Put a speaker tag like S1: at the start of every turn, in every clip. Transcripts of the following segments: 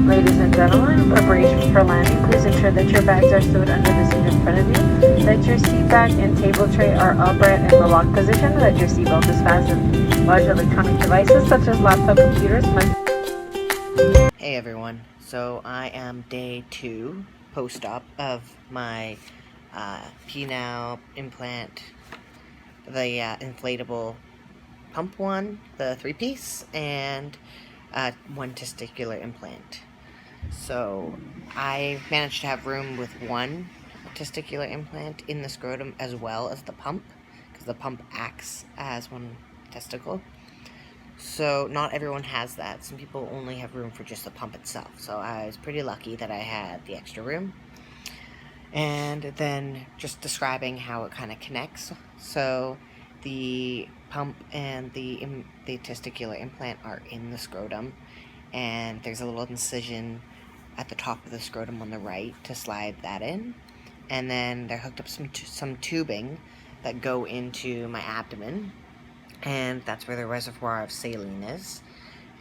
S1: Ladies and gentlemen, in preparation for landing, please ensure that your bags are stowed under the seat in front of you, that your seat back and table tray are upright in the locked position, that your seatbelt is fastened. Large electronic devices such as laptop computers must...
S2: Hey everyone, so I am day 2 post-op of my penile implant, the inflatable pump one, the 3-piece, and one testicular implant. So I managed to have room with one testicular implant in the scrotum as well as the pump, because the pump acts as one testicle. So not everyone has that. Some people only have room for just the pump itself. So I was pretty lucky that I had the extra room. And then just describing how it kind of connects. So the pump and the testicular implant are in the scrotum, and there's a little incision at the top of the scrotum on the right to slide that in. And then they're hooked up some tubing that go into my abdomen, and that's where the reservoir of saline is.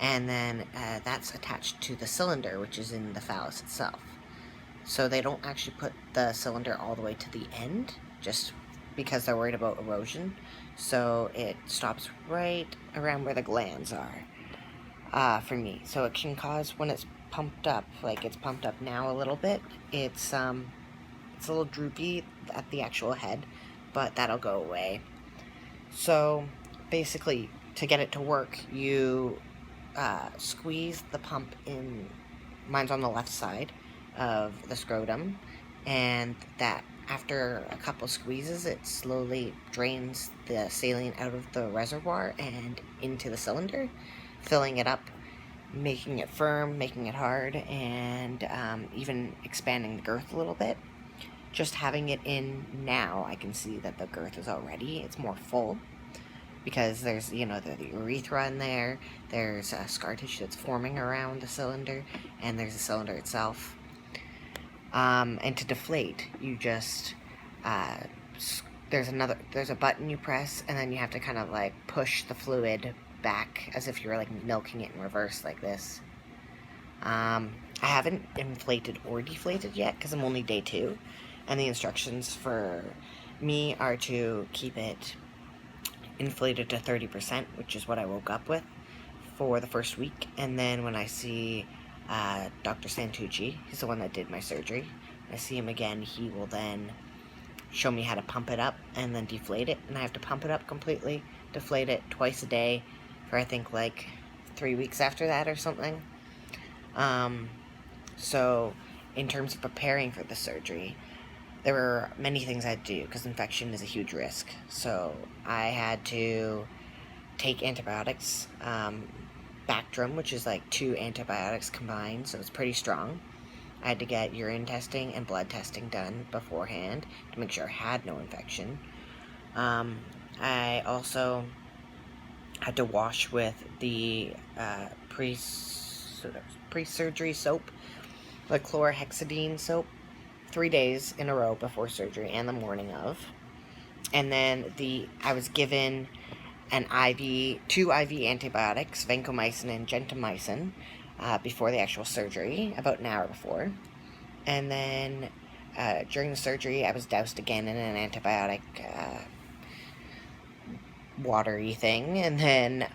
S2: And then that's attached to the cylinder, which is in the phallus itself. So they don't actually put the cylinder all the way to the end, just because they're worried about erosion. So it stops right around where the glands are for me. So it can cause, when it's pumped up, like it's pumped up now a little bit, it's a little droopy at the actual head, but that'll go away. So basically, to get it to work, you squeeze the pump in. Mine's on the left side of the scrotum, and that after a couple squeezes, it slowly drains the saline out of the reservoir and into the cylinder, filling it up, making it firm, making it hard, and even expanding the girth a little bit. Just having it in now, I can see that the girth is already, it's more full, because there's, the urethra in there, there's scar tissue that's forming around the cylinder, and there's the cylinder itself. And to deflate, you just, there's a button you press, and then you have to kind of like push the fluid back as if you're like milking it in reverse like this. I haven't inflated or deflated yet because I'm only day 2, and the instructions for me are to keep it inflated to 30%, which is what I woke up with for the first week. And then when I see Dr.Santucci, he's the one that did my surgery, when I see him again, he will then show me how to pump it up and then deflate it. And I have to pump it up completely, deflate it twice a day for I think like 3 weeks after that or something. So in terms of preparing for the surgery, there were many things I had to do because infection is a huge risk. So I had to take antibiotics, Bactrim, which is like 2 antibiotics combined, so it's pretty strong. I had to get urine testing and blood testing done beforehand to make sure I had no infection. I also had to wash with the pre-surgery soap, the chlorhexidine soap, 3 days in a row before surgery and the morning of. And then I was given two IV antibiotics, vancomycin and gentamicin, before the actual surgery, about an hour before. And then during the surgery, I was doused again in an antibiotic watery thing, and then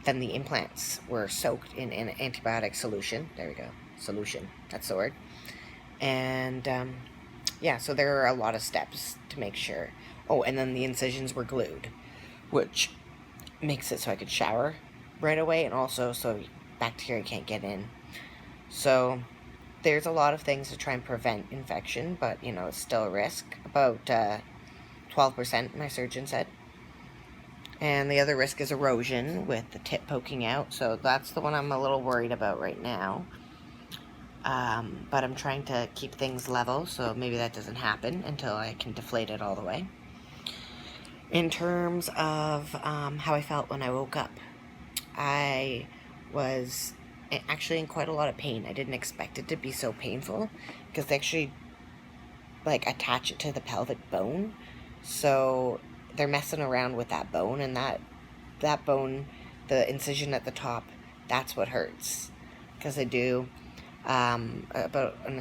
S2: then the implants were soaked in an antibiotic solution. There we go, solution, that's the word. And yeah, so there are a lot of steps to make sure. Oh, and then the incisions were glued, which makes it so I could shower right away, and also so bacteria can't get in. So there's a lot of things to try and prevent infection, but it's still a risk. About 12%, my surgeon said. And the other risk is erosion with the tip poking out, so that's the one I'm a little worried about right now. But I'm trying to keep things level, so maybe that doesn't happen until I can deflate it all the way. In terms of how I felt when I woke up, I was actually in quite a lot of pain. I didn't expect it to be so painful, because they actually attach it to the pelvic bone, so they're messing around with that bone, and that bone, the incision at the top, that's what hurts. because I do about an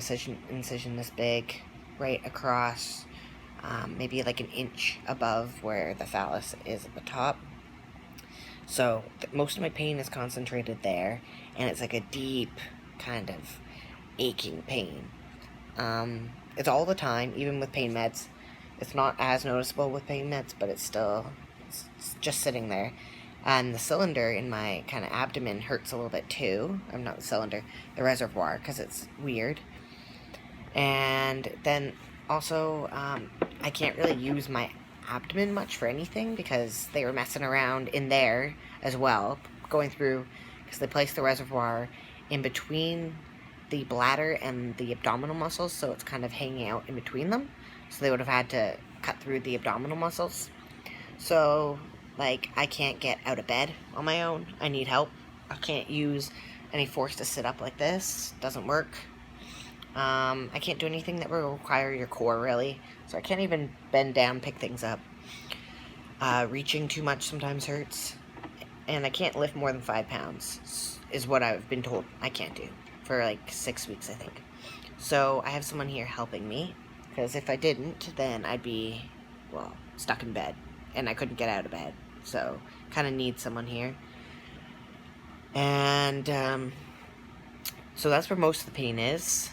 S2: incision this big right across, maybe like an inch above where the phallus is at the top. So most of my pain is concentrated there, and it's like a deep kind of aching pain. It's all the time, even with pain meds. It's not as noticeable with pain meds, but it's just sitting there. And the cylinder in my kind of abdomen hurts a little bit too. I'm not the cylinder, the reservoir, because it's weird. And then also, I can't really use my abdomen much for anything because they were messing around in there as well, going through, because they placed the reservoir in between the bladder and the abdominal muscles, so it's kind of hanging out in between them. So they would have had to cut through the abdominal muscles. So, like, I can't get out of bed on my own. I need help. I can't use any force to sit up like this. Doesn't work. I can't do anything that will require your core, really. So I can't even bend down, pick things up. Reaching too much sometimes hurts. And I can't lift more than 5 pounds, is what I've been told I can't do for like 6 weeks, I think. So I have someone here helping me, because if I didn't, then I'd be, well, stuck in bed, and I couldn't get out of bed. So kind of need someone here. And so that's where most of the pain is.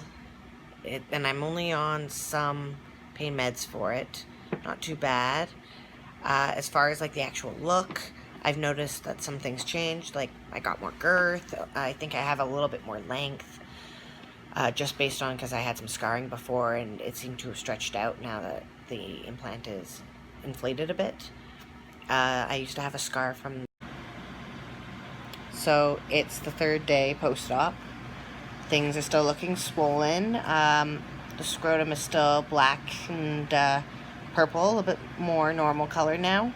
S2: And I'm only on some pain meds for it. Not too bad. As far as like the actual look, I've noticed that some things changed. Like, I got more girth. I think I have a little bit more length. Just based on, because I had some scarring before and it seemed to have stretched out now that the implant is inflated a bit. I used to have a scar from... So it's the 3rd day post-op. Things are still looking swollen. The scrotum is still black and purple, a bit more normal color now.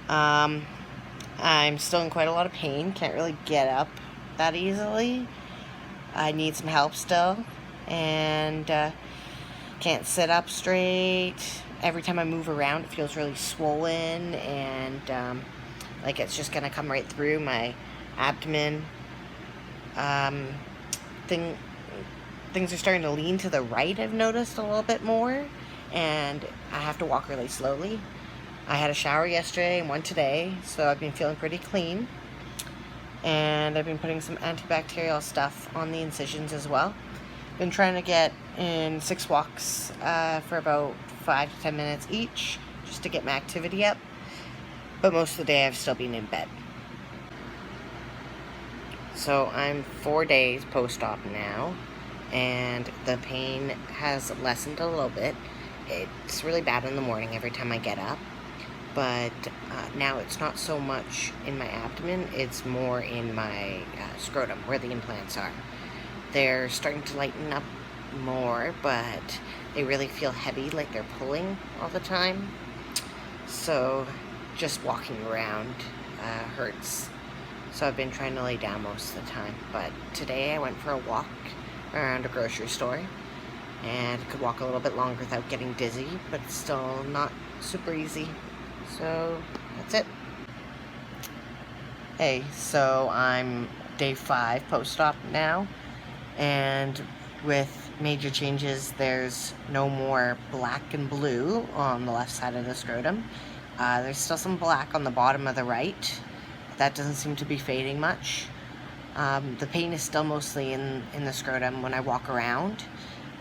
S2: I'm still in quite a lot of pain. Can't really get up that easily. I need some help still. And can't sit up straight. Every time I move around, it feels really swollen, and like it's just gonna come right through my abdomen. Things are starting to lean to the right, I've noticed a little bit more, and I have to walk really slowly. I had a shower yesterday and one today, so I've been feeling pretty clean. And I've been putting some antibacterial stuff on the incisions as well. Been trying to get in 6 walks for about 5 to 10 minutes each, just to get my activity up. But most of the day I've still been in bed. So I'm 4 days post-op now, and the pain has lessened a little bit. It's really bad in the morning every time I get up, but now it's not so much in my abdomen, it's more in my scrotum, where the implants are. They're starting to lighten up more, but they really feel heavy, like they're pulling all the time. So just walking around hurts. So I've been trying to lay down most of the time. But today I went for a walk around a grocery store, and I could walk a little bit longer without getting dizzy, but it's still not super easy. So that's it. Hey, so I'm day 5 post-op now, and with major changes, there's no more black and blue on the left side of the scrotum. There's still some black on the bottom of the right. That doesn't seem to be fading much. The pain is still mostly in the scrotum when I walk around,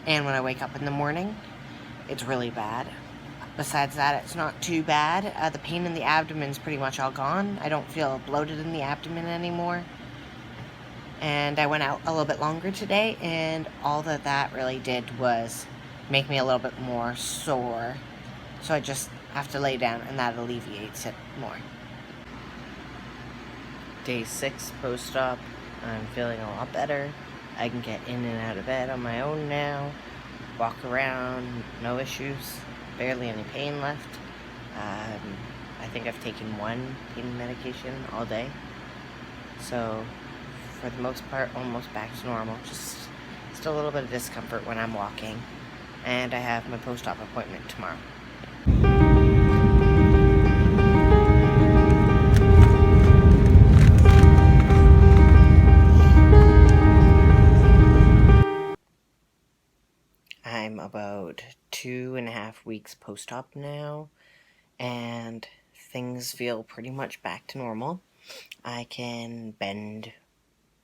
S2: and when I wake up in the morning. It's really bad. Besides that, it's not too bad. The pain in the abdomen is pretty much all gone. I don't feel bloated in the abdomen anymore. And I went out a little bit longer today, and all that really did was make me a little bit more sore. So I just have to lay down, and that alleviates it more. Day 6 post-op. I'm feeling a lot better. I can get in and out of bed on my own now. Walk around, no issues. Barely any pain left. I think I've taken 1 pain medication all day. So, for the most part, almost back to normal. Just still a little bit of discomfort when I'm walking. And I have my post-op appointment tomorrow. about 2.5 weeks post-op now, and things feel pretty much back to normal. I can bend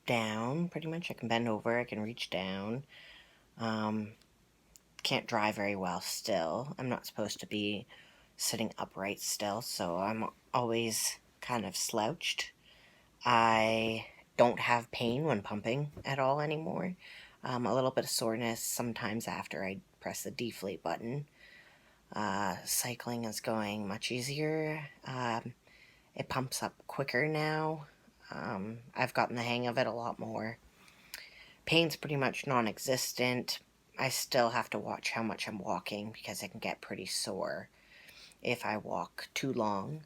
S2: down, pretty much. I can bend over, I can reach down. Can't drive very well still. I'm not supposed to be sitting upright still, so I'm always kind of slouched. I don't have pain when pumping at all anymore. A little bit of soreness sometimes after I press the deflate button. Cycling is going much easier. It pumps up quicker now. I've gotten the hang of it a lot more. Pain's pretty much non-existent. I still have to watch how much I'm walking because I can get pretty sore if I walk too long,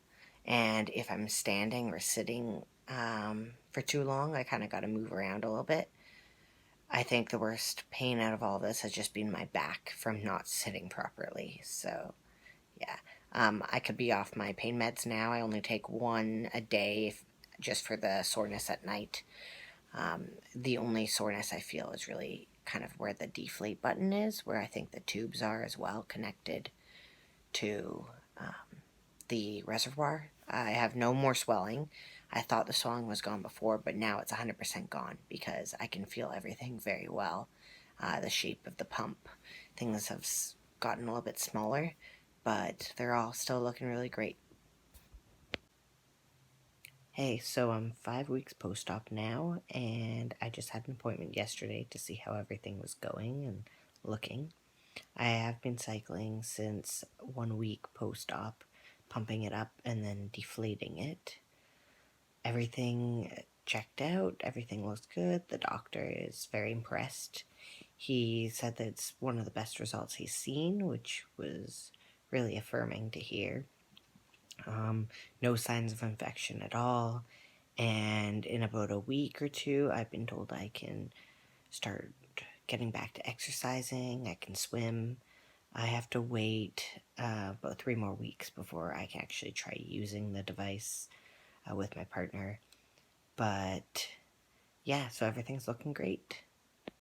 S2: and if I'm standing or sitting for too long, I kind of got to move around a little bit. I think the worst pain out of all this has just been my back from not sitting properly. So, yeah. I could be off my pain meds now. I only take one a day just for the soreness at night. The only soreness I feel is really kind of where the deflate button is, where I think the tubes are as well, connected to the reservoir. I have no more swelling. I thought the swelling was gone before, but now it's 100% gone because I can feel everything very well. The shape of the pump, things have gotten a little bit smaller, but they're all still looking really great. Hey, so I'm 5 weeks post-op now, and I just had an appointment yesterday to see how everything was going and looking. I have been cycling since 1 week post-op, pumping it up and then deflating it. Everything checked out, everything looks good, the doctor is very impressed. He said that it's one of the best results he's seen, which was really affirming to hear. No signs of infection at all, and in about a week or two, I've been told I can start getting back to exercising, I can swim. I have to wait about 3 more weeks before I can actually try using the device with my partner. But yeah, so everything's looking great.